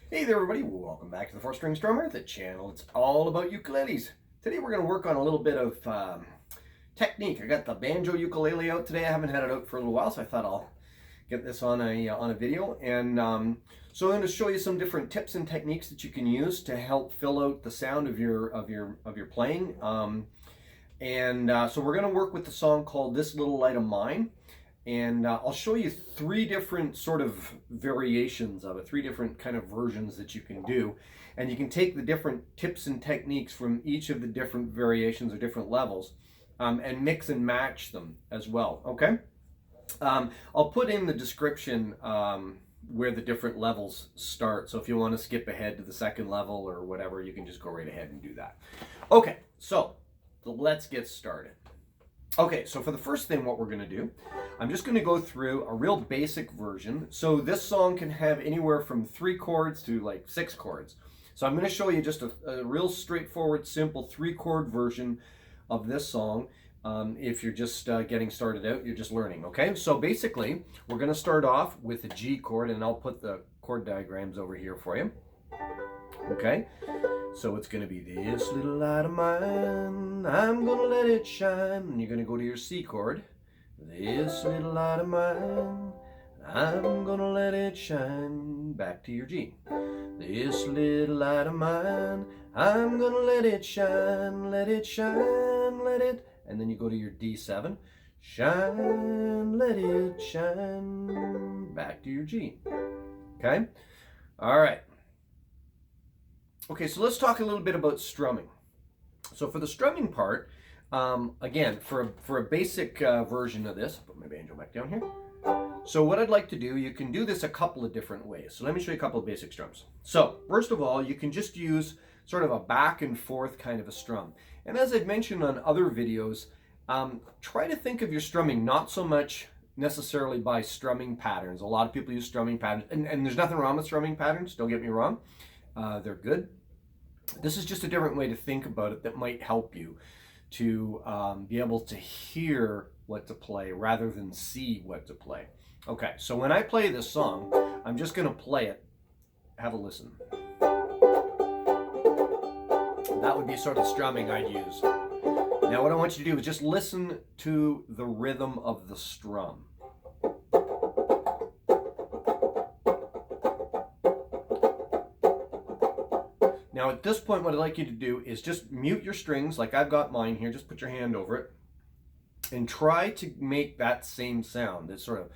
Hey there everybody, welcome back to the 4-String Strummer, the channel. It's all about ukuleles. Today we're going to work on a little bit of technique. I got the Banjo Ukulele out today. I haven't had it out for a little while, so I thought I'll get this on a video. And so I'm going to show you some different tips and techniques that you can use to help fill out the sound of your playing. So we're going to work with the song called This Little Light of Mine. And I'll show you three different sort of variations of it, three different kind of versions that you can do. And you can take the different tips and techniques from each of the different variations or different levels and mix and match them as well, okay? I'll put in the description where the different levels start. So if you want to skip ahead to the second level or whatever, you can just go right ahead and do that. Okay, so let's get started. Okay, so for the first thing, what we're going to do, I'm just going to go through a real basic version. So this song can have anywhere from 3 chords to like 6 chords. So I'm going to show you just a real straightforward, simple 3-chord version of this song. If you're just getting started out, you're just learning, okay? So basically, we're going to start off with a G chord, and I'll put the chord diagrams over here for you. Okay, so it's going to be this little light of mine, I'm going to let it shine. And you're going to go to your C chord. This little light of mine, I'm going to let it shine. Back to your G. This little light of mine, I'm going to let it shine, let it shine, let it. And then you go to your D7. Shine, let it shine. Back to your G. Okay? All right. Okay, so let's talk a little bit about strumming. So for the strumming part, again, for a basic version of this, I'll put my banjo back down here. So what I'd like to do, you can do this a couple of different ways. So let me show you a couple of basic strums. So first of all, you can just use sort of a back and forth kind of a strum. And as I've mentioned on other videos, try to think of your strumming not so much necessarily by strumming patterns. A lot of people use strumming patterns, and there's nothing wrong with strumming patterns, don't get me wrong. They're good. This is just a different way to think about it that might help you to be able to hear what to play rather than see what to play. Okay, so when I play this song, I'm just going to play it. Have a listen. That would be sort of strumming I'd use. Now what I want you to do is just listen to the rhythm of the strum. Now at this point, what I'd like you to do is just mute your strings, like I've got mine here. Just put your hand over it and try to make that same sound. It's sort of.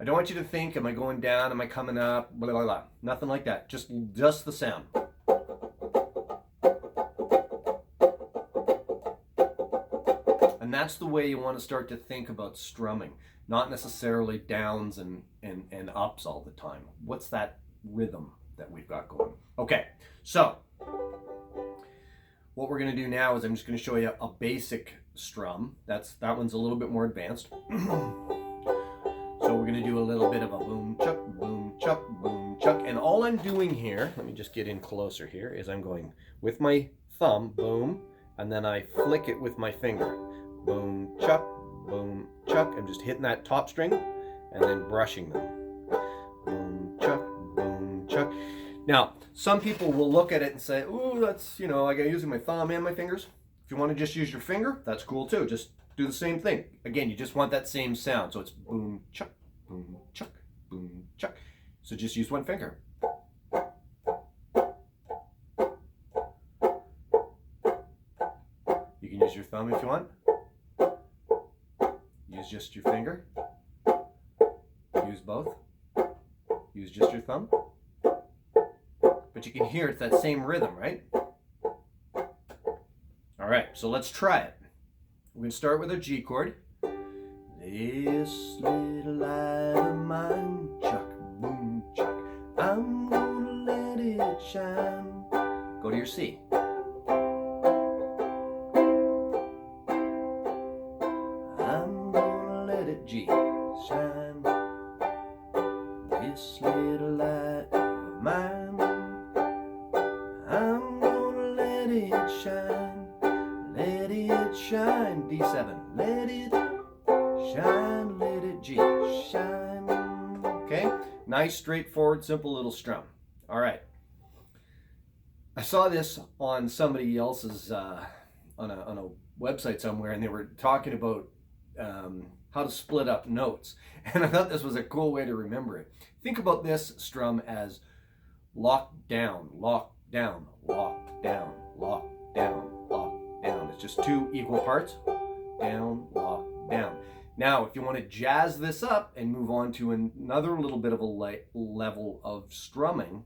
I don't want you to think, am I going down, am I coming up, blah, blah, blah. Nothing like that, just the sound. And that's the way you want to start to think about strumming, not necessarily downs and ups all the time. What's that rhythm that we've got going? Okay, so what we're going to do now is I'm just going to show you a basic strum. That one's a little bit more advanced. So we're going to do a little bit of a boom, chuck, boom, chuck, boom, chuck. And all I'm doing here, let me just get in closer here, is I'm going with my thumb, boom, and then I flick it with my finger. Boom, chuck, boom, chuck. I'm just hitting that top string and then brushing them. Boom, chuck, boom, chuck. Now, some people will look at it and say, ooh, that's, I got using my thumb and my fingers. If you want to just use your finger, that's cool too. Just do the same thing. Again, you just want that same sound. So it's boom, chuck, boom, chuck, boom, chuck. So just use one finger. You can use your thumb if you want. Use just your finger. Use both. Use just your thumb. But you can hear it's that same rhythm, right? All right, so let's try it. We're going to start with a G chord. This little light of mine, chuck, boom, chuck. I'm going to let it shine. Go to your C. G, shine. This little light of mine, I'm gonna let it shine. Let it shine, D7, let it shine, let it G, shine. Okay, nice, straightforward, simple little strum. All right. I saw this on somebody else's, on a website somewhere, and they were talking about how to split up notes. And I thought this was a cool way to remember it. Think about this strum as lock down, lock down, lock down, lock down, lock down. It's just two equal parts. Down, lock, down. Now, if you want to jazz this up and move on to another little bit of a level of strumming,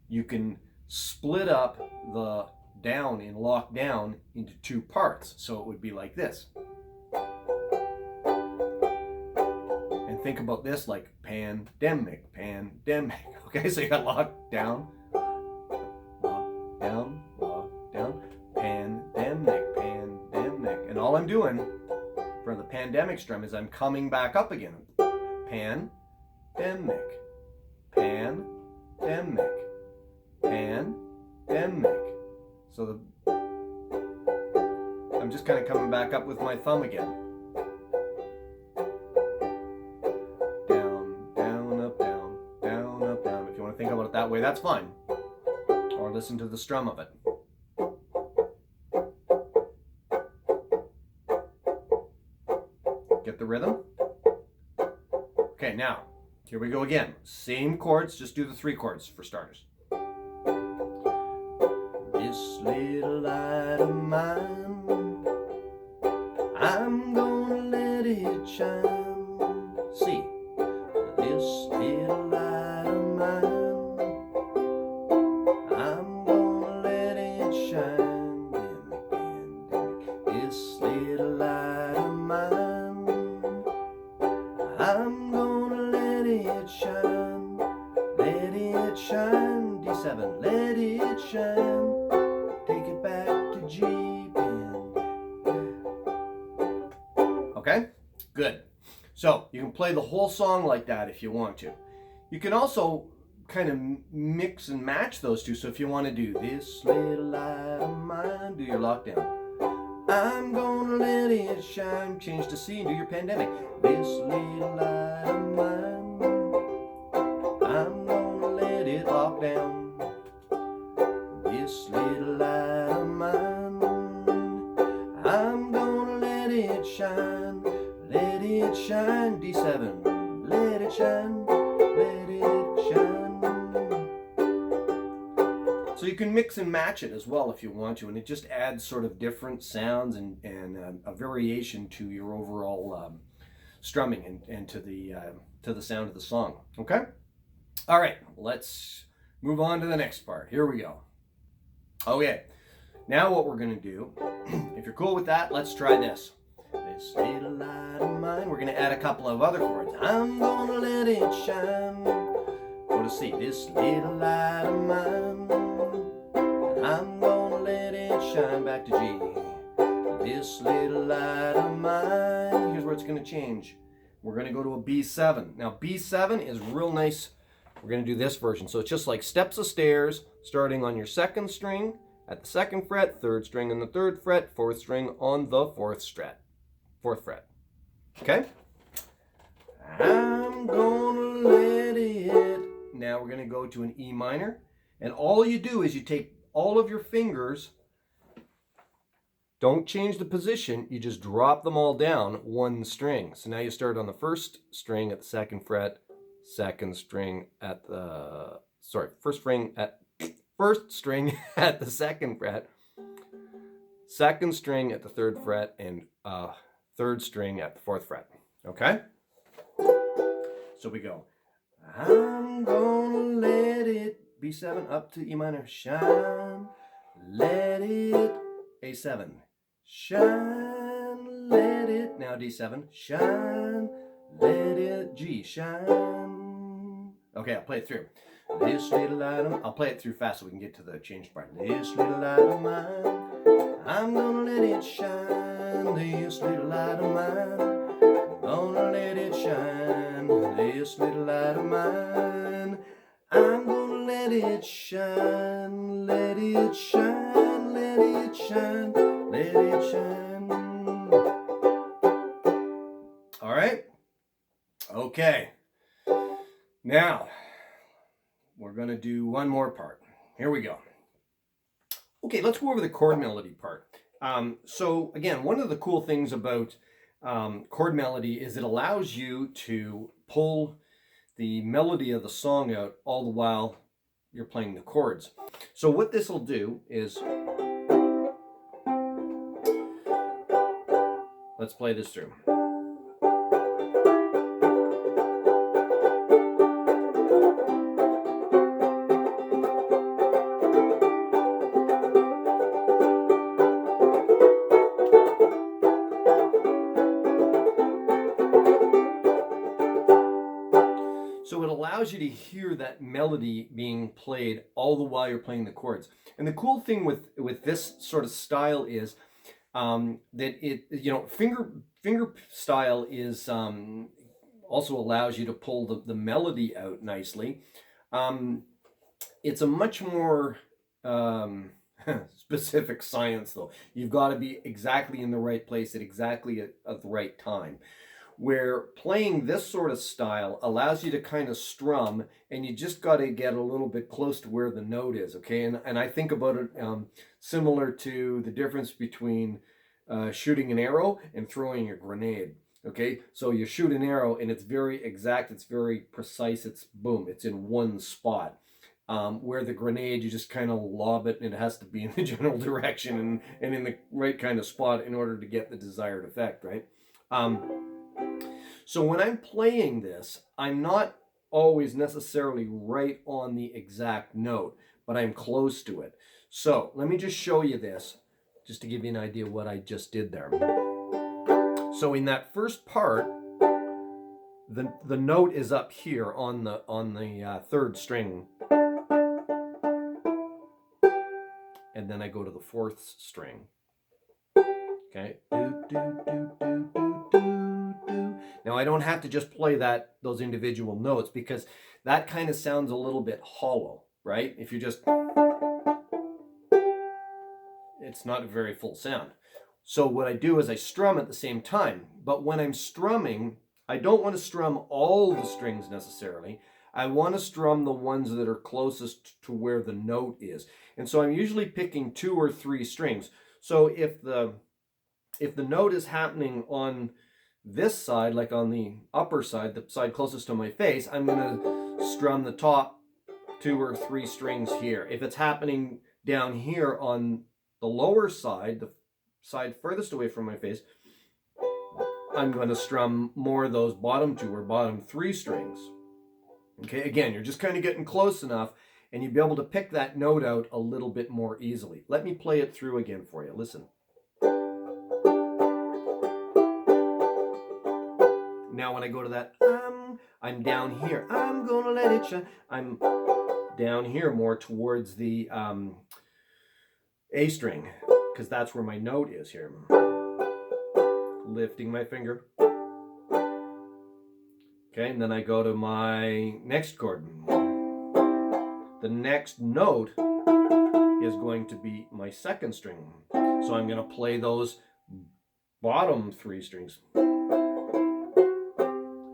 you can split up the down in lock down into two parts. So it would be like this. And think about this like pandemic, pandemic. Okay, so you got lock down, pandemic, pandemic. And all I'm doing for the pandemic strum is I'm coming back up again. Pandemic, pandemic, pandemic. So I'm just kind of coming back up with my thumb again. Down, down, up, down, down, up, down. If you want to think about it that way, that's fine. Or listen to the strum of it. Get the rhythm? Okay, now, here we go again. Same chords, just do the three chords for starters. This little light of mine, I'm gonna let it shine. C. This little light of mine, I'm gonna let it shine. This little light of mine, I'm gonna let it shine. Let it shine. D7, let it shine. Take it back to G bend. Okay, good. So you can play the whole song like that if you want to. You can also kind of mix and match those two. So if you want to do this little light of mine, do your lockdown. I'm gonna let it shine. Change to C and do your pandemic. This little light of mine, I'm gonna let it lock down. This little light of mine, I'm gonna let it shine. Let it shine. D7, let it shine. Let it shine. So you can mix and match it as well if you want to, and it just adds sort of different sounds and a variation to your overall strumming and to the sound of the song. Okay? All right, let's move on to the next part. Here we go. Okay, now what we're going to do, if you're cool with that, let's try this. This little light of mine, we're going to add a couple of other chords. I'm going to let it shine. Go to C. This little light of mine, I'm going to let it shine. Back to G. This little light of mine, here's where it's going to change. We're going to go to a B7. Now B7 is real nice. We're going to do this version. So it's just like steps of stairs, starting on your second string at the second fret, third string on the third fret, fourth string on the fourth fret. Okay? I'm gonna let it. Now we're gonna go to an E minor, and all you do is you take all of your fingers, don't change the position, you just drop them all down one string. So now you start on the first string at the second fret, second string at the, first string at the second fret, second string at the third fret, and third string at the fourth fret. Okay? So we go, I'm gonna let it, B7 up to E minor, shine, let it, A7, shine, let it, now D7, shine, let it, G, shine. Okay, I'll play it through. This little light of, I'll play it through fast so we can get to the changed part. This little light of mine, I'm gonna let it shine. This little light of mine, gonna let it shine. This little light of mine, I'm gonna let it shine. Let it shine, let it shine. let it shine. All right. Okay. Now, we're going to do one more part. Here we go. Okay, let's go over the chord melody part. So again, one of the cool things about chord melody is it allows you to pull the melody of the song out all the while you're playing the chords. So what this will do is, let's play this through. So it allows you to hear that melody being played all the while you're playing the chords. And the cool thing with this sort of style is that it, you know, finger style is also allows you to pull the melody out nicely. It's a much more specific science, though. You've got to be exactly in the right place at exactly at the right time. Where playing this sort of style allows you to kind of strum, and you just got to get a little bit close to where the note is, okay? And I think about it similar to the difference between shooting an arrow and throwing a grenade, okay? So you shoot an arrow, and it's very exact, it's very precise, it's boom, it's in one spot. Where the grenade, you just kind of lob it, and it has to be in the general direction and in the right kind of spot in order to get the desired effect, right? So when I'm playing this, I'm not always necessarily right on the exact note, but I'm close to it. So let me just show you this, just to give you an idea of what I just did there. So in that first part, the note is up here on the third string, and then I go to the fourth string. Okay. Do, do, do, do, do, do, do. Now I don't have to just play those individual notes, because that kind of sounds a little bit hollow, right? If you just, it's not a very full sound. So what I do is I strum at the same time. But when I'm strumming, I don't want to strum all the strings necessarily. I want to strum the ones that are closest to where the note is. And so I'm usually picking 2 or 3 strings. So if the note is happening on this side, like on the upper side, the side closest to my face, I'm going to strum the top 2 or 3 strings here. If it's happening down here on the lower side, the side furthest away from my face, I'm going to strum more of those bottom 2 or bottom 3 strings. Okay, again, you're just kind of getting close enough, and you'll be able to pick that note out a little bit more easily. Let me play it through again for you. Listen. Now when I go to that, I'm down here. I'm gonna let it shine. I'm down here more towards the A string, because that's where my note is here. Lifting my finger. Okay, and then I go to my next chord. The next note is going to be my second string. So I'm gonna play those bottom 3 strings.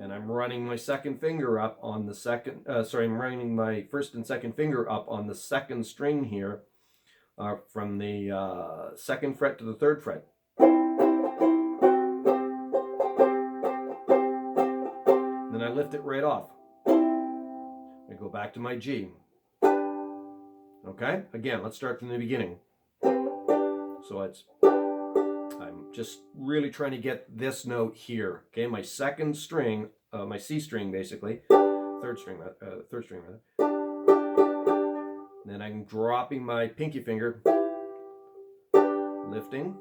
I'm running my second finger up on the second, I'm running my first and second finger up on the second string here, from the 2nd fret to the 3rd fret. Then I lift it right off. I go back to my G. Okay, again, let's start from the beginning. So I'm just really trying to get this note here. Okay, my second string, my C string basically, third string rather. Then I'm dropping my pinky finger, lifting,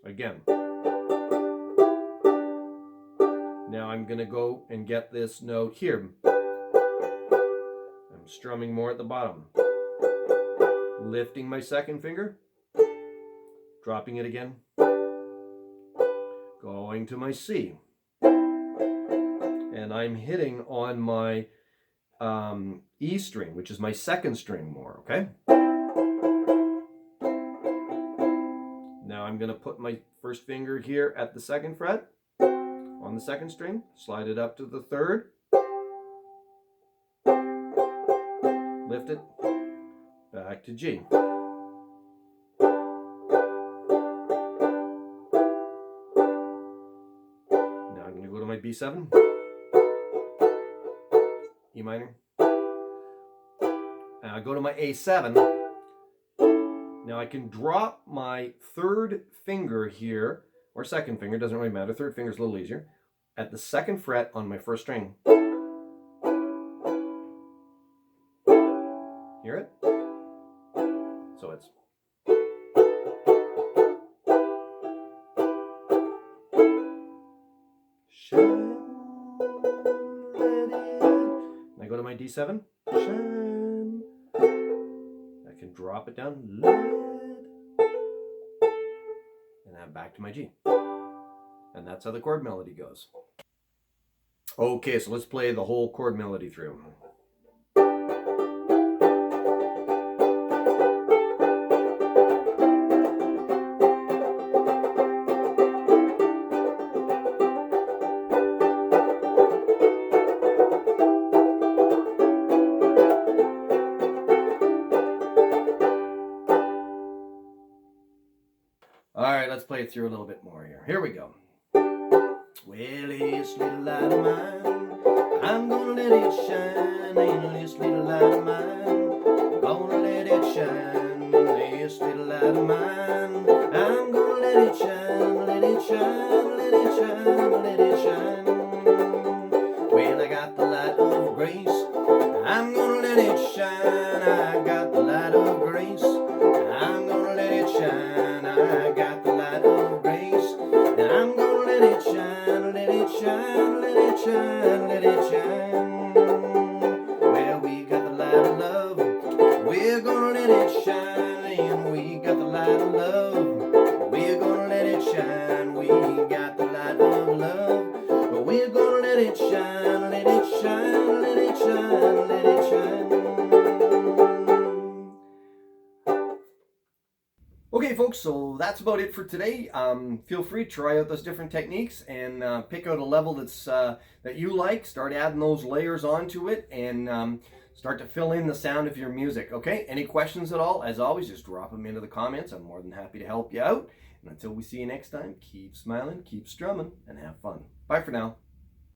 again. Now I'm gonna go and get this note here. I'm strumming more at the bottom. Lifting my second finger, dropping it again, going to my C. And I'm hitting on my E string, which is my second string more, okay? Now I'm going to put my first finger here at the 2nd fret on the 2nd string, slide it up to the 3rd, lift it, back to G. Now I'm going to go to my B7, E minor, and I go to my A7. Now I can drop my 3rd finger here, or 2nd finger, doesn't really matter, 3rd finger's a little easier, at the 2nd fret on my 1st string. Hear it? So it's shine, let it. And I go to my D7, shine. I can drop it down, let, and then back to my G. And that's how the chord melody goes. Okay, so let's play the whole chord melody through. All right, let's play it through a little bit more here. Here we go. Well, this little light of mine, I'm gonna let it shine. And this little light of mine, I'm gonna let it shine. This little light of mine, I'm gonna let it shine, let it shine, let it shine, let it shine. Well, I got the light of grace, I'm gonna let it shine. I got the light of grace, I'm gonna let it shine. I got the light of grace, and I'm gonna let it shine, let it shine, let it shine, let it shine. Well, we got the light of love, we're gonna let it shine. And we got the light of love, we're gonna let it shine. We got the light of love, but we're gonna let it shine, let it shine, let it shine, let it shine. Okay, folks, so that's about it for today. Feel free to try out those different techniques and pick out a level that's that you like. Start adding those layers onto it and start to fill in the sound of your music. Okay, any questions at all? As always, just drop them into the comments. I'm more than happy to help you out. And until we see you next time, keep smiling, keep strumming, and have fun. Bye for now.